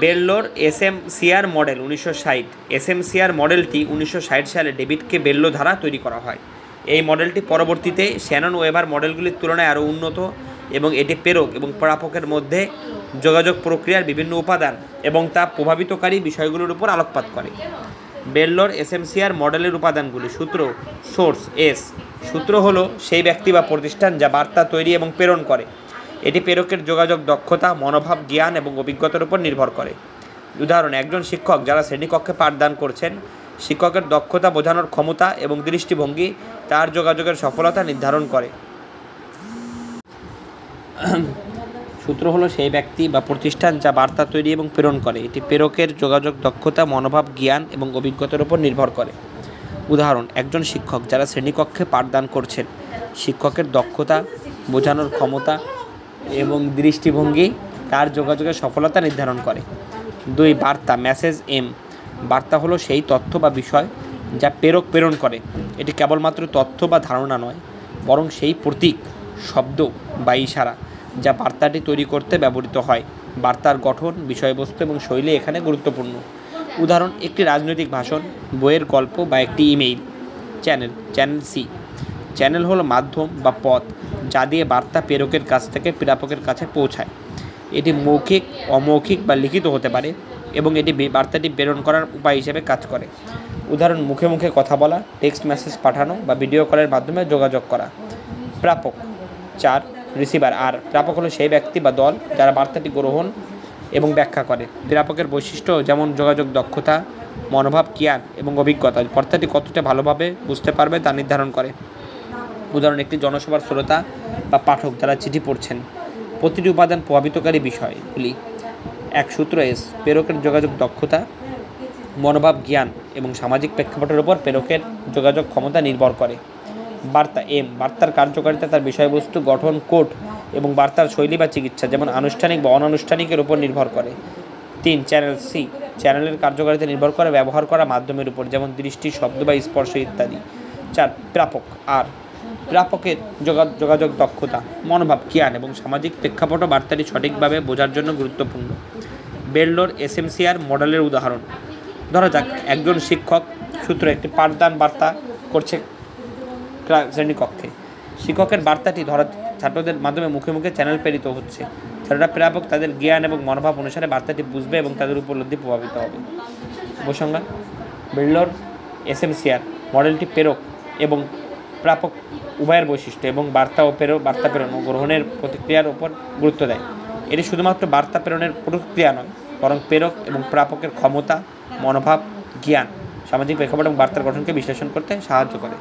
বেল্লোর এসএমসিআর model 1960। এসএমসিআর মডেলটি 1960 সালে David কে বেল্লো দ্বারা তৈরি করা হয়। এই মডেলটি পরবর্তীতে শ্যানন ওয়েবার মডেলগুলির তুলনায় আরও উন্নত এবং এটি প্রেরক এবং প্রাপকের মধ্যে যোগাযোগ প্রক্রিয়ার বিভিন্ন উপাদান এবং তা প্রভাবিতকারী বিষয়গুলোর উপর আলোকপাত করে। বেল্লোর এসএমসিআর মডেলের উপাদানগুলি। সূত্র সোর্স এস। সূত্র হলো সেই ব্যক্তি বা প্রতিষ্ঠান যা বার্তা তৈরি এবং প্রেরণ করে। এটি প্রেরকের যোগাযোগ দক্ষতা, মনোভাব, জ্ঞান এবং অভিজ্ঞতার উপর নির্ভর করে। উদাহরণ: একজন শিক্ষক যারা শ্রেণীকক্ষে পাঠদান করছেন। শিক্ষকের দক্ষতা, বোঝানোর ক্ষমতা এবং দৃষ্টিভঙ্গি তার যোগাযোগের সফলতা নির্ধারণ করে। সূত্র হলো সেই ব্যক্তি বা প্রতিষ্ঠান যা বার্তা তৈরি এবং প্রেরণ করে। এটি প্রেরকের যোগাযোগ দক্ষতা, মনোভাব, জ্ঞান এবং অভিজ্ঞতার উপর নির্ভর করে। উদাহরণ: একজন শিক্ষক যারা শ্রেণীকক্ষে পাঠদান করছেন। শিক্ষকের দক্ষতা, বোঝানোর ক্ষমতা এবং দৃষ্টিভঙ্গি তার যোগাযোগের সফলতা নির্ধারণ করে। 2. বার্তা মেসেজ এম। বার্তা হলো সেই তথ্য বা বিষয় যা প্রেরক প্রেরণ করে। এটি কেবলমাত্র তথ্য বা ধারণা নয়, বরং সেই প্রতীক, শব্দ বা ইশারা যা বার্তাটি তৈরি করতে ব্যবহৃত হয়। বার্তার গঠন, বিষয়বস্তু এবং শৈলী এখানে গুরুত্বপূর্ণ। উদাহরণ: একটি রাজনৈতিক ভাষণ, বইয়ের গল্প বা একটি ইমেইল। Channel C. চ্যানেল হলো মাধ্যম বা পথ যা দিয়ে বার্তা প্রেরকের কাছ থেকে প্রাপকের কাছে পৌঁছায়। এটি মৌখিক, অমৌখিক বা লিখিত হতে পারে এবং এটি বার্তাটি প্রেরণ করার উপায় হিসেবে কাজ করে। উদাহরণ: মুখে মুখে কথা বলা, টেক্সট মেসেজ পাঠানো বা ভিডিও কলের মাধ্যমে যোগাযোগ করা। প্রাপক। 4. রিসিভার আর। প্রাপক হলো সেই ব্যক্তি বা দল যারা বার্তাটি গ্রহণ এবং ব্যাখ্যা করে। প্রাপকের বৈশিষ্ট্য যেমন যোগাযোগ দক্ষতা, মনোভাব, জ্ঞান এবং অভিজ্ঞতা বার্তাটি কতটা ভালোভাবে বুঝতে পারবে তা নির্ধারণ করে। উদাহরণ: একটি জনসভার শ্রোতা বা পাঠক যারা চিঠি পড়ছেন। প্রতিটি উপাদান প্রভাবিতকারী বিষয়গুলি। 1. সূত্র এস। প্রেরকের যোগাযোগ দক্ষতা, মনোভাব, জ্ঞান এবং সামাজিক প্রেক্ষাপটের উপর প্রেরকের যোগাযোগ ক্ষমতা নির্ভর করে। বার্তা এম। বার্তার কার্যকারিতা তার বিষয়বস্তু, গঠন, কোড এবং বার্তার শৈলী বা চিকিৎসা যেমন আনুষ্ঠানিক বা অনানুষ্ঠানিকের উপর নির্ভর করে। 3. Channel C. চ্যানেলের কার্যকারিতা নির্ভর করে ব্যবহার করা মাধ্যমের উপর যেমন দৃষ্টি, শব্দ বা স্পর্শ ইত্যাদি। 4. প্রাপক আর। প্রাপকের যোগাযোগ দক্ষতা, মনোভাব, জ্ঞান এবং সামাজিক প্রেক্ষাপটও বার্তাটি সঠিকভাবে বোঝার জন্য গুরুত্বপূর্ণ। বেল্লোর এসএমসিআর মডেলের উদাহরণ: ধরা যাক একজন শিক্ষক। সূত্র: একটি পাঠদান বার্তা করছে শ্রেণীকক্ষে। শিক্ষকের বার্তাটি ছাত্রদের মাধ্যমে মুখে মুখে চ্যানেল প্রেরিত হচ্ছে। ছাত্ররা প্রাপক তাদের জ্ঞান এবং মনোভাব অনুসারে বার্তাটি বুঝবে এবং তাদের উপলব্ধি প্রভাবিত হবে। উপসংহার: বেল্লোর এসএমসিআর মডেলটি প্রেরক এবং প্রাপক উভয়ের বৈশিষ্ট্য এবং বার্তা প্রেরণ ও গ্রহণের প্রতিক্রিয়ার উপর গুরুত্ব দেয়। এটি শুধুমাত্র বার্তা প্রেরণের প্রক্রিয়া নয়, বরং প্রেরক এবং প্রাপকের ক্ষমতা, মনোভাব, জ্ঞান, সামাজিক প্রেক্ষাপট এবং বার্তার গঠনকে বিশ্লেষণ করতে সাহায্য করে।